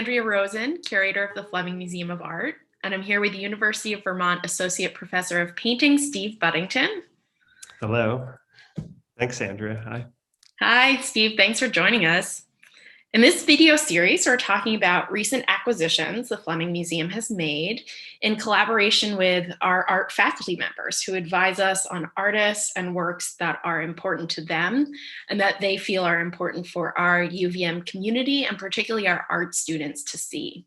Andrea Rosen, curator of the Fleming Museum of Art, and I'm here with the University of Vermont Associate Professor of Painting, Steve Budington. Hello. Thanks, Andrea. Hi. Hi, Steve. Thanks for joining us. In this video series, we're talking about recent acquisitions the Fleming Museum has made in collaboration with our art faculty members who advise us on artists and works that are important to them and that they feel are important for our UVM community and particularly our art students to see.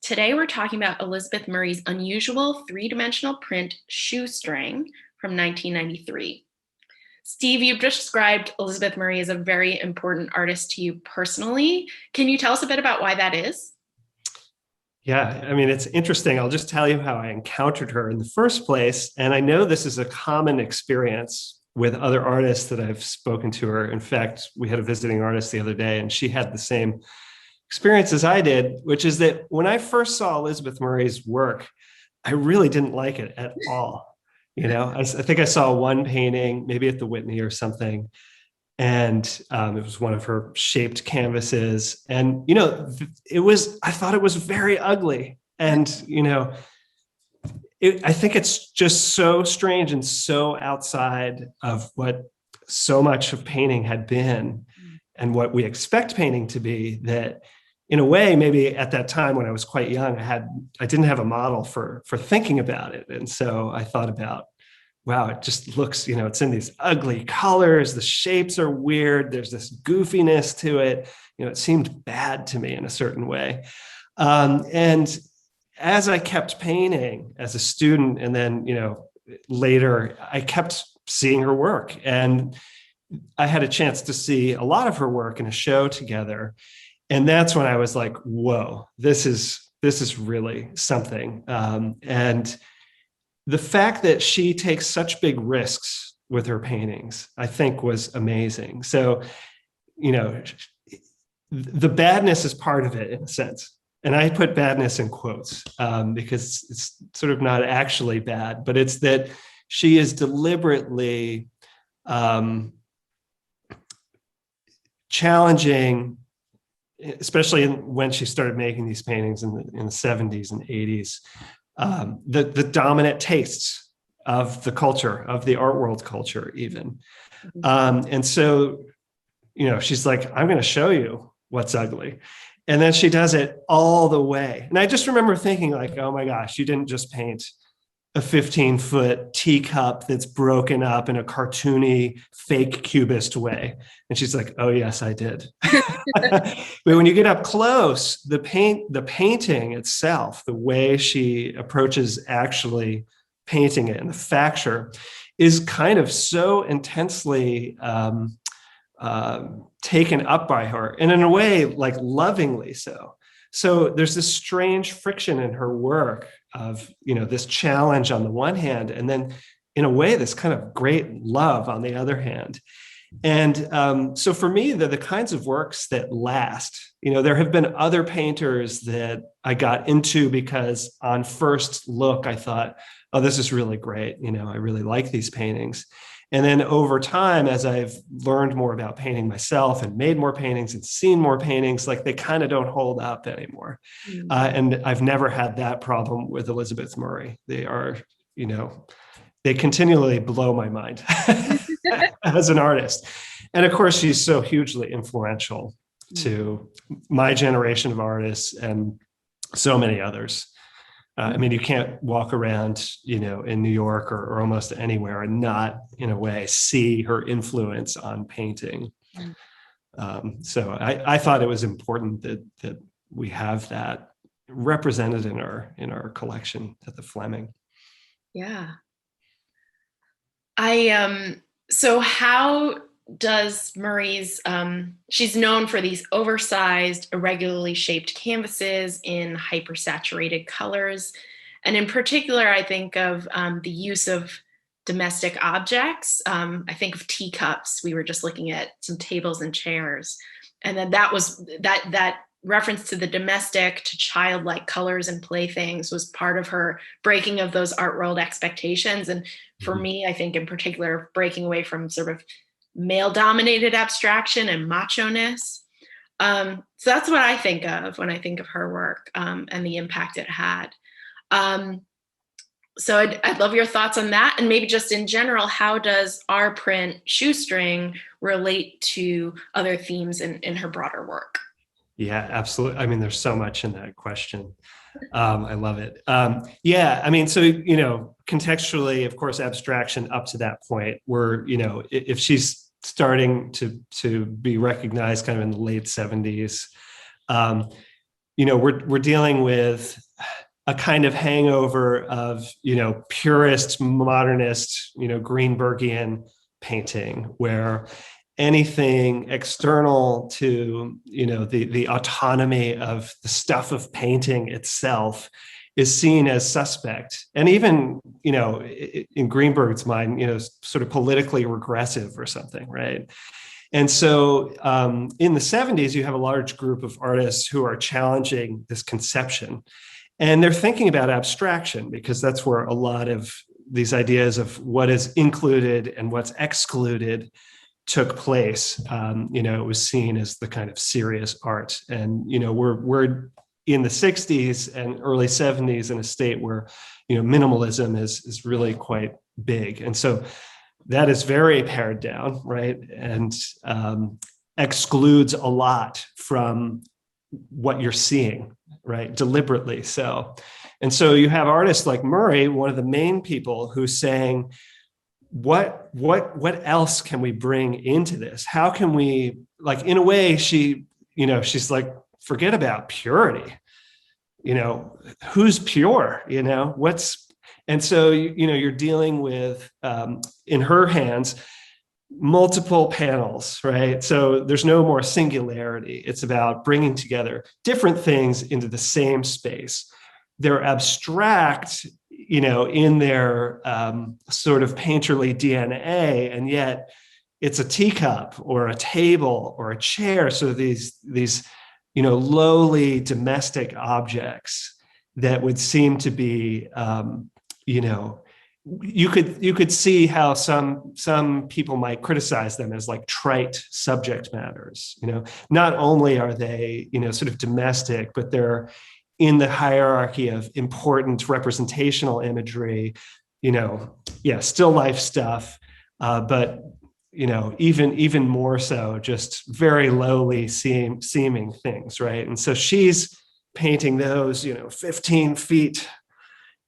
Today, we're talking about Elizabeth Murray's unusual three-dimensional print Shoestring from 1993. Steve, you've described Elizabeth Murray as a very important artist to you personally. Can you tell us a bit about why that is? Yeah, I mean, it's interesting. I'll just tell you how I encountered her in the first place. And I know this is a common experience with other artists that I've spoken to her. In fact, we had a visiting artist the other day, and she had the same experience as I did, which is that when I first saw Elizabeth Murray's work, I really didn't like it at all. You know, I think I saw one painting, maybe at the Whitney or something, and it was one of her shaped canvases. And, you know, I thought it was very ugly. And, you know, I think it's just so strange and so outside of what so much of painting had been and what we expect painting to be, that in a way, maybe at that time when I was quite young, I didn't have a model for thinking about it. And so I thought about, wow, it just looks, you know, it's in these ugly colors. The shapes are weird. There's this goofiness to it. You know, it seemed bad to me in a certain way. And as I kept painting as a student, and then, you know, later, I kept seeing her work. And I had a chance to see a lot of her work in a show together. And that's when I was like, whoa, this is really something. And the fact that she takes such big risks with her paintings, I think, was amazing. So, you know, the badness is part of it in a sense. And I put badness in quotes because it's sort of not actually bad, but it's that she is deliberately challenging, especially when she started making these paintings in the 70s and 80s, the dominant tastes of the culture, of the art world culture even. And so, you know, she's like, I'm going to show you what's ugly. And then she does it all the way. And I just remember thinking like, oh my gosh, you didn't just paint a 15-foot teacup that's broken up in a cartoony, fake cubist way. And she's like, oh yes, I did. But when you get up close, the painting itself, the way she approaches actually painting it and the facture is kind of so intensely taken up by her, and in a way, like lovingly so. So there's this strange friction in her work of, you know, this challenge on the one hand, and then in a way, this kind of great love on the other hand. And so for me, they're the kinds of works that last. You know, there have been other painters that I got into because on first look, I thought, oh, this is really great. You know, I really like these paintings. And then over time, as I've learned more about painting myself and made more paintings and seen more paintings, like they kind of don't hold up anymore. And I've never had that problem with Elizabeth Murray. They are, you know, they continually blow my mind as an artist. And of course, she's so hugely influential to my generation of artists and so many others. I mean, you can't walk around, you know, in New York or almost anywhere and not, in a way, see her influence on painting. So I thought it was important that we have that represented in our collection at the Fleming. Yeah. So how does Murray's, she's known for these oversized, irregularly shaped canvases in hypersaturated colors. And in particular, I think of the use of domestic objects. I think of teacups. We were just looking at some tables and chairs. And then that reference to the domestic, to childlike colors and playthings was part of her breaking of those art world expectations. And for me, I think in particular, breaking away from sort of male-dominated abstraction and macho-ness. So that's what I think of when I think of her work, and the impact it had. So I'd love your thoughts on that, and maybe just in general, how does our print shoestring relate to other themes in her broader work? Yeah, absolutely. I mean, there's so much in that question. I love it. Yeah, I mean, so, contextually, of course, abstraction up to that point where, if she's starting to be recognized kind of in the late 70s, we're dealing with a kind of hangover of, purist, modernist, Greenbergian painting, where anything external to, the autonomy of the stuff of painting itself is seen as suspect. And even, in Greenberg's mind, sort of politically regressive or something, right? And so in the 70s, you have a large group of artists who are challenging this conception. And they're thinking about abstraction because that's where a lot of these ideas of what is included and what's excluded took place. It was seen as the kind of serious art. And, we're in the 60s and early 70s in a state where, minimalism is really quite big. And so that is very pared down, right? And excludes a lot from what you're seeing, right? Deliberately so. And so you have artists like Murray, one of the main people, who's saying, what else can we bring into this? How can we, like, in a way, she's like, forget about purity. Who's pure? And so, you're dealing with, in her hands, multiple panels, right? So there's no more singularity. It's about bringing together different things into the same space. They're abstract, in their sort of painterly DNA, and yet it's a teacup or a table or a chair. So these lowly domestic objects that would seem to be, you could see how some people might criticize them as like trite subject matters. Not only are they, sort of domestic, but they're in the hierarchy of important representational imagery, still life stuff, but even more so, just very lowly seeming things, right? And so she's painting those, 15 feet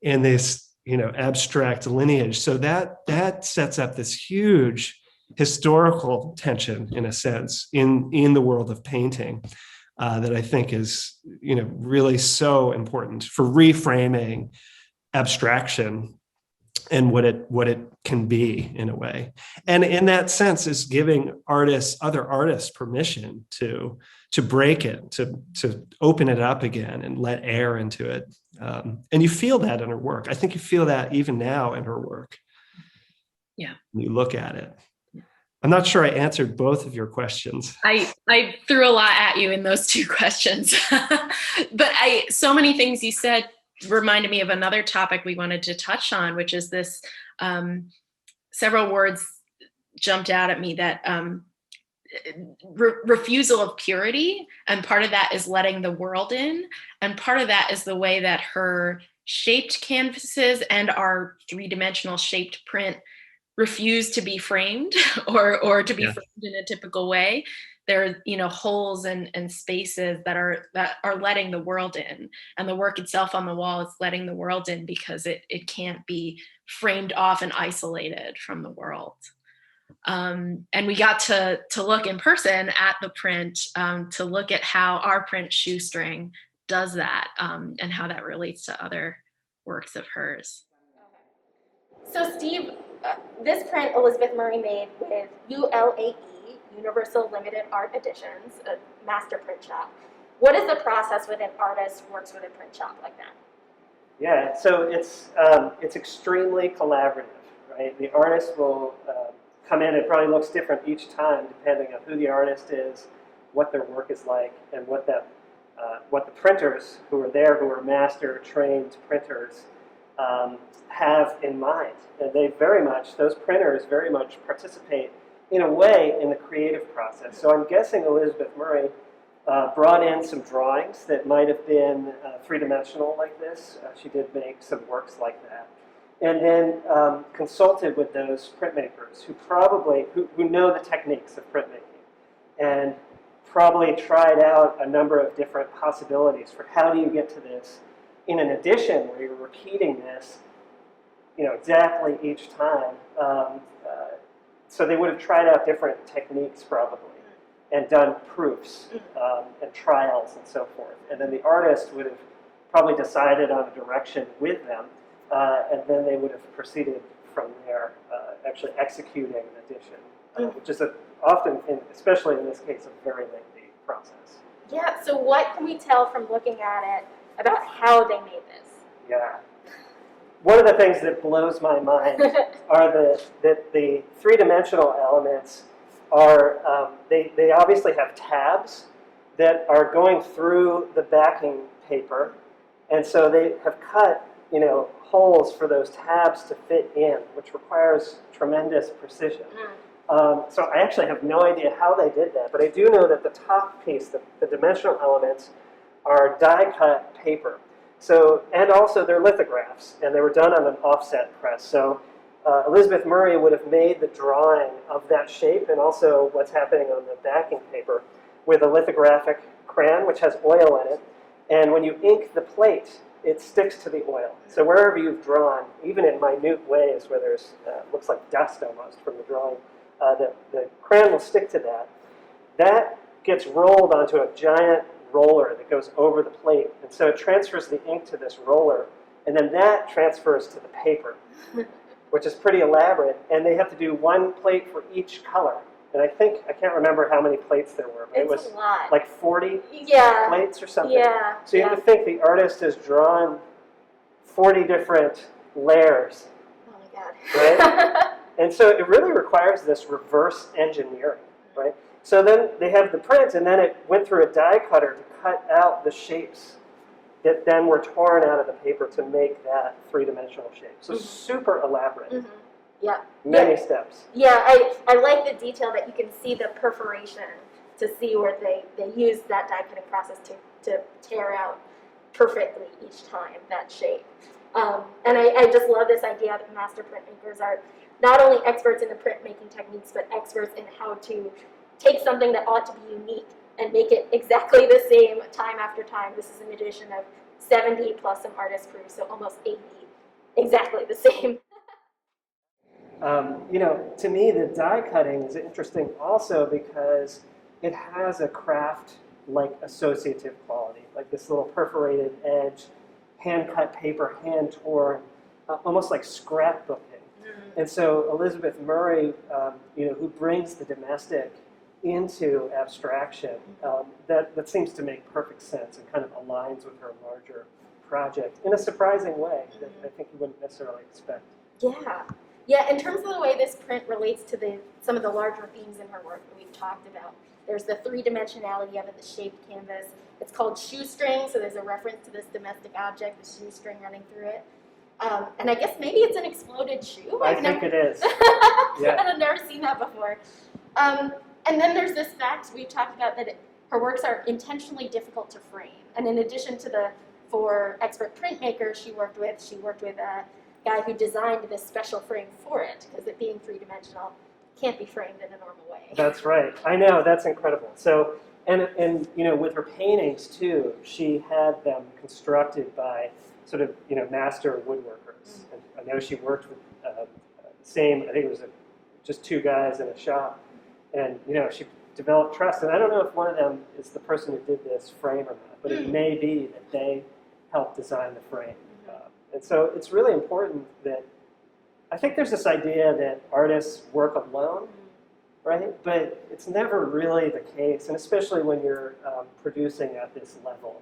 in this, abstract lineage. So that sets up this huge historical tension, in a sense, in the world of painting. That I think is, really so important for reframing abstraction and what it can be, in a way. And in that sense is giving other artists permission to break it, to open it up again and let air into it. And you feel that in her work. I think you feel that even now in her work. Yeah. When you look at it. I'm not sure I answered both of your questions. I threw a lot at you in those two questions, but so many things you said reminded me of another topic we wanted to touch on, which is this, several words jumped out at me that, refusal of purity. And part of that is letting the world in. And part of that is the way that her shaped canvases and our three-dimensional shaped print refuse to be framed or to be framed in a typical way. There are, holes and spaces that are letting the world in, and the work itself on the wall is letting the world in because it can't be framed off and isolated from the world. And we got to look in person at the print, to look at how our print shoestring does that, and how that relates to other works of hers. So Steve, this print Elizabeth Murray made with ULAE, Universal Limited Art Editions, a master print shop. What is the process when an artist works with a print shop like that? Yeah, so it's extremely collaborative, right? The artist will come in. It probably looks different each time depending on who the artist is, what their work is like, and what the printers who are there, who are master trained printers, have in mind. And those printers very much participate in a way in the creative process. So I'm guessing Elizabeth Murray brought in some drawings that might have been three-dimensional like this. She did make some works like that. And then consulted with those printmakers who know the techniques of printmaking, and probably tried out a number of different possibilities for how do you get to this in an edition where you're repeating this, exactly each time. So they would have tried out different techniques probably and done proofs and trials and so forth. And then the artist would have probably decided on a direction with them, and then they would have proceeded from there, actually executing an edition, which is often, especially in this case, a very lengthy process. Yeah, so what can we tell from looking at it about how they made this? Yeah. One of the things that blows my mind are that the three-dimensional elements are, they obviously have tabs that are going through the backing paper, and so they have cut, holes for those tabs to fit in, which requires tremendous precision. So I actually have no idea how they did that, but I do know that the top piece, the dimensional elements, are die-cut paper. So, and also they're lithographs, and they were done on an offset press. So Elizabeth Murray would have made the drawing of that shape and also what's happening on the backing paper with a lithographic crayon, which has oil in it. And when you ink the plate, it sticks to the oil. So wherever you've drawn, even in minute ways where there's, looks like dust almost from the drawing, the crayon will stick to that. That gets rolled onto a giant roller that goes over the plate. And so it transfers the ink to this roller, and then that transfers to the paper, which is pretty elaborate. And they have to do one plate for each color. And I can't remember how many plates there were, but it was a lot. Like 40 plates or something. Yeah. So you have to think the artist has drawn 40 different layers. Oh my God. Right? And so it really requires this reverse engineering, right? So then they have the print, and then it went through a die cutter to cut out the shapes that then were torn out of the paper to make that three-dimensional shape. So super elaborate. Yeah. Many steps. Yeah, I like the detail that you can see the perforation to see where they use that die cutting process to tear out perfectly each time that shape. And I just love this idea that master printmakers are not only experts in the printmaking techniques, but experts in how to take something that ought to be unique and make it exactly the same time after time. This is an edition of 70 plus some artist proofs, so almost 80, exactly the same. To me, the die cutting is interesting also because it has a craft-like associative quality, like this little perforated edge, hand-cut paper, hand-torn, almost like scrapbooking. And so Elizabeth Murray, who brings the domestic into abstraction, that seems to make perfect sense and kind of aligns with her larger project in a surprising way that I think you wouldn't necessarily expect. Yeah, in terms of the way this print relates to some of the larger themes in her work that we've talked about, there's the three-dimensionality of it, the shaped canvas. It's called shoestring, so there's a reference to this domestic object, the shoestring running through it. And I guess maybe it's an exploded shoe. I think it is. Yeah. I've never seen that before. And then there's this fact we've talked about that her works are intentionally difficult to frame. And in addition to the 4 expert printmakers she worked with a guy who designed this special frame for it, because it being three-dimensional can't be framed in a normal way. That's right. I know, that's incredible. So, and with her paintings too, she had them constructed by sort of, master woodworkers. And I know she worked with I think it was just 2 guys in a shop. And, she developed trust. And I don't know if one of them is the person who did this frame or not, but it may be that they helped design the frame. And so it's really important that, I think there's this idea that artists work alone, right? But it's never really the case, and especially when you're producing at this level.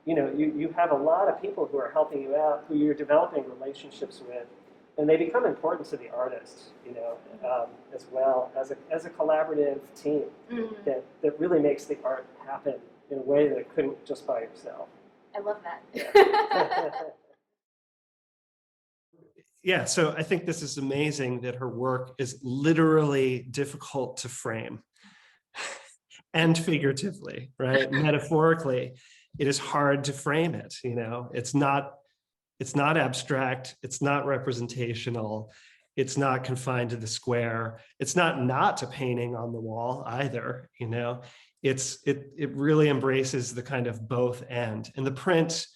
You have a lot of people who are helping you out, who you're developing relationships with, and they become important to the artist, as well as a collaborative team that really makes the art happen in a way that it couldn't just by yourself. I love that. Yeah. Yeah, so I think this is amazing that her work is literally difficult to frame. and figuratively, right? Metaphorically, it is hard to frame it. It's not abstract. It's not representational. It's not confined to the square. It's not a painting on the wall either. It really embraces the kind of both and the print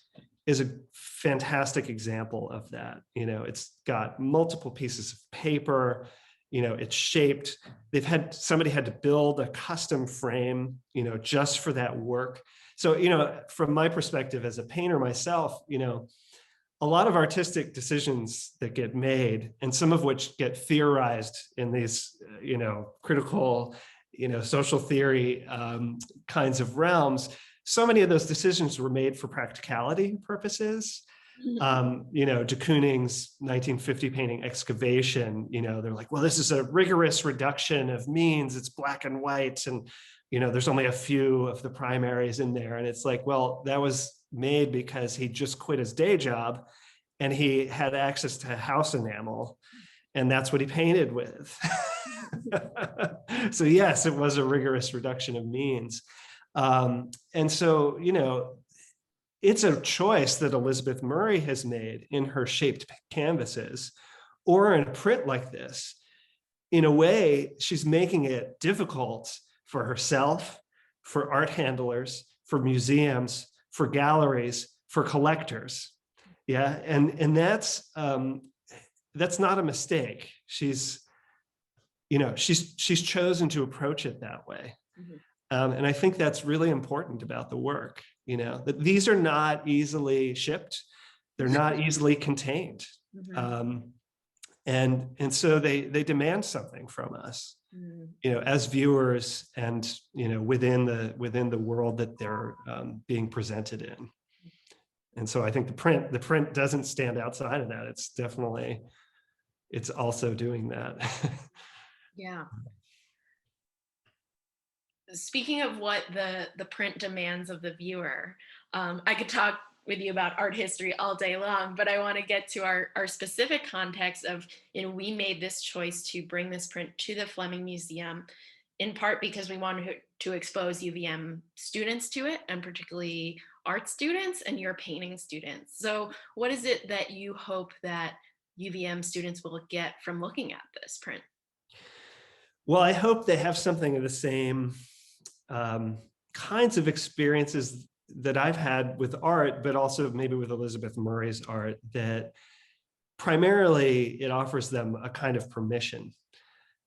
is a fantastic example of that. It's got multiple pieces of paper. It's shaped. Somebody had to build a custom frame, just for that work. So, from my perspective as a painter myself, a lot of artistic decisions that get made, and some of which get theorized in these, critical, social theory kinds of realms. So many of those decisions were made for practicality purposes. De Kooning's 1950 painting Excavation, they're like, well, this is a rigorous reduction of means. It's black and white. And, there's only a few of the primaries in there. And it's like, well, that was made because he just quit his day job and he had access to house enamel. And that's what he painted with. So yes, it was a rigorous reduction of means. And so, it's a choice that Elizabeth Murray has made in her shaped canvases or in a print like this. In a way, she's making it difficult for herself, for art handlers, for museums, for galleries, for collectors. Yeah, and that's not a mistake. She's chosen to approach it that way. Mm-hmm. And I think that's really important about the work, that these are not easily shipped. They're not easily contained. Mm-hmm. And so they demand something from us, as viewers and, within the world that they're being presented in. And so I think the print doesn't stand outside of that. It's also doing that. Yeah. Speaking of what the print demands of the viewer, I could talk with you about art history all day long, but I want to get to our specific context of, we made this choice to bring this print to the Fleming Museum, in part because we wanted to expose UVM students to it, and particularly art students and your painting students. So what is it that you hope that UVM students will get from looking at this print? Well, I hope they have something of the same kinds of experiences that I've had with art, but also maybe with Elizabeth Murray's art, that primarily it offers them a kind of permission,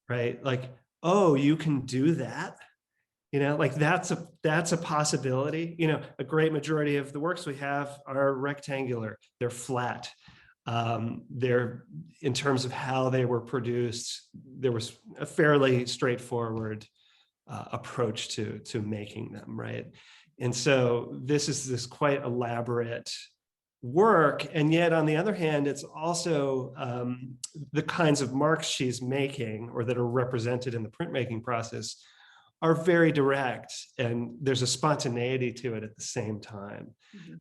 right? Like, oh, you can do that. Like that's a possibility. A great majority of the works we have are rectangular, they're flat. They're, in terms of how they were produced, there was a fairly straightforward approach to making them, right? And so this is this quite elaborate work, and yet on the other hand, it's also the kinds of marks she's making or that are represented in the printmaking process are very direct, and there's a spontaneity to it at the same time.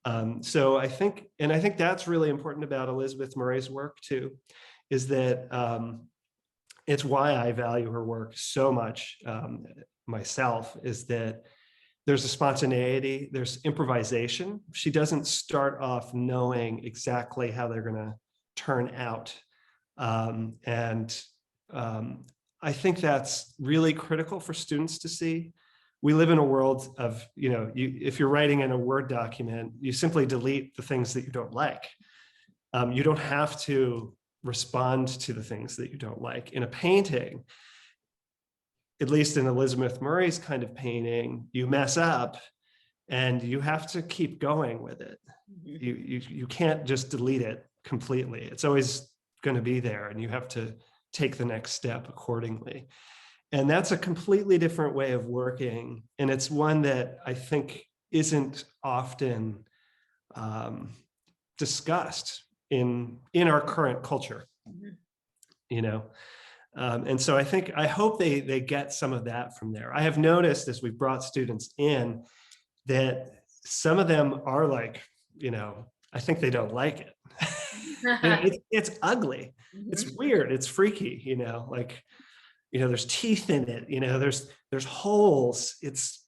Mm-hmm. So I think that's really important about Elizabeth Murray's work too, is that it's why I value her work so much myself, is that there's a spontaneity, there's improvisation. She doesn't start off knowing exactly how they're going to turn out. I think that's really critical for students to see. We live in a world of, if you're writing in a Word document, you simply delete the things that you don't like. You don't have to respond to the things that you don't like. In a painting, at least in Elizabeth Murray's kind of painting, you mess up and you have to keep going with it. Mm-hmm. You can't just delete it completely. It's always going to be there, and you have to take the next step accordingly. And that's a completely different way of working. And it's one that I think isn't often discussed in our current culture, and so I hope they get some of that from there. I have noticed, as we've brought students in, that some of them are like, I think they don't like it. It's ugly. Mm-hmm. It's weird. It's freaky, there's teeth in it, there's holes. It's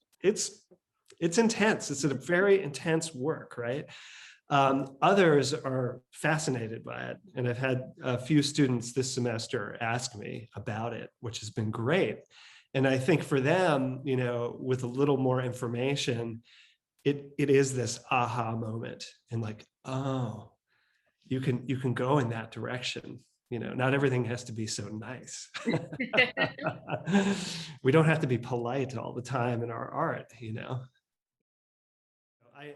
intense. It's a very intense work, right? Others are fascinated by it. And I've had a few students this semester ask me about it, which has been great. And I think for them, with a little more information, it is this aha moment, and like, oh, you can go in that direction. Not everything has to be so nice. We don't have to be polite all the time in our art.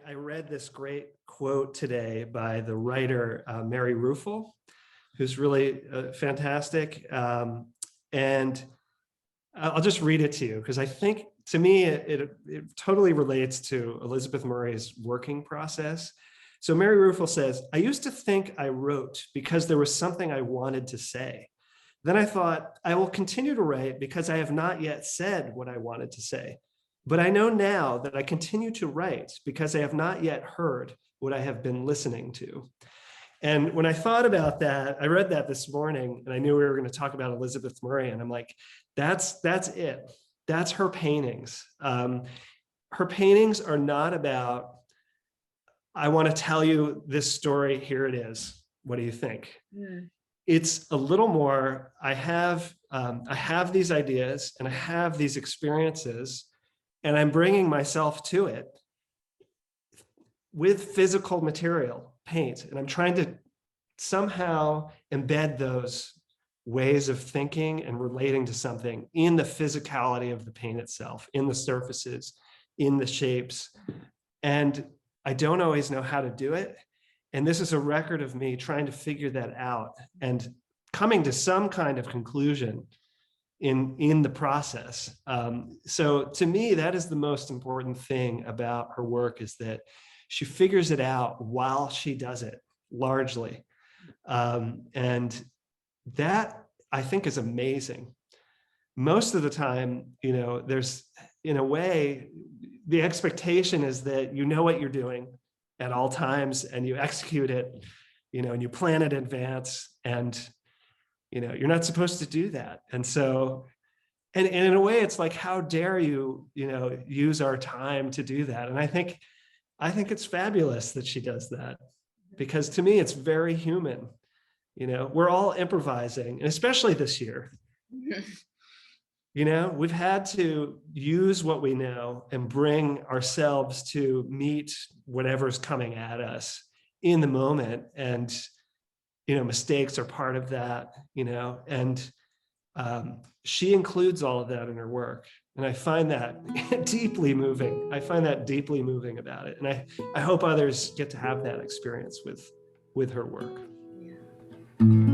I read this great quote today by the writer Mary Ruefle, who's really fantastic. And I'll just read it to you, because I think, to me, it totally relates to Elizabeth Murray's working process. So Mary Ruefle says, "I used to think I wrote because there was something I wanted to say. Then I thought, I will continue to write because I have not yet said what I wanted to say. But I know now that I continue to write because I have not yet heard what I have been listening to." And when I thought about that, I read that this morning, and I knew we were going to talk about Elizabeth Murray, and I'm like, that's it. That's her paintings. Her paintings are not about, I want to tell you this story, here it is. What do you think? Mm. It's a little more, I have these ideas and I have these experiences, and I'm bringing myself to it with physical material, paint, and I'm trying to somehow embed those ways of thinking and relating to something in the physicality of the paint itself, in the surfaces, in the shapes. And I don't always know how to do it. And this is a record of me trying to figure that out and coming to some kind of conclusion in the process. So to me, that is the most important thing about her work, is that she figures it out while she does it, largely. And that, I think, is amazing. Most of the time, there's, in a way, the expectation is that you know what you're doing at all times, and you execute it, and you plan it in advance, and you're not supposed to do that. And so, and in a way, it's like, how dare you, use our time to do that? And I think it's fabulous that she does that, because to me, it's very human. We're all improvising, and especially this year. We've had to use what we know and bring ourselves to meet whatever's coming at us in the moment. And, mistakes are part of that, and she includes all of that in her work. And I find that deeply moving. I find that deeply moving about it. And I hope others get to have that experience with her work. Yeah.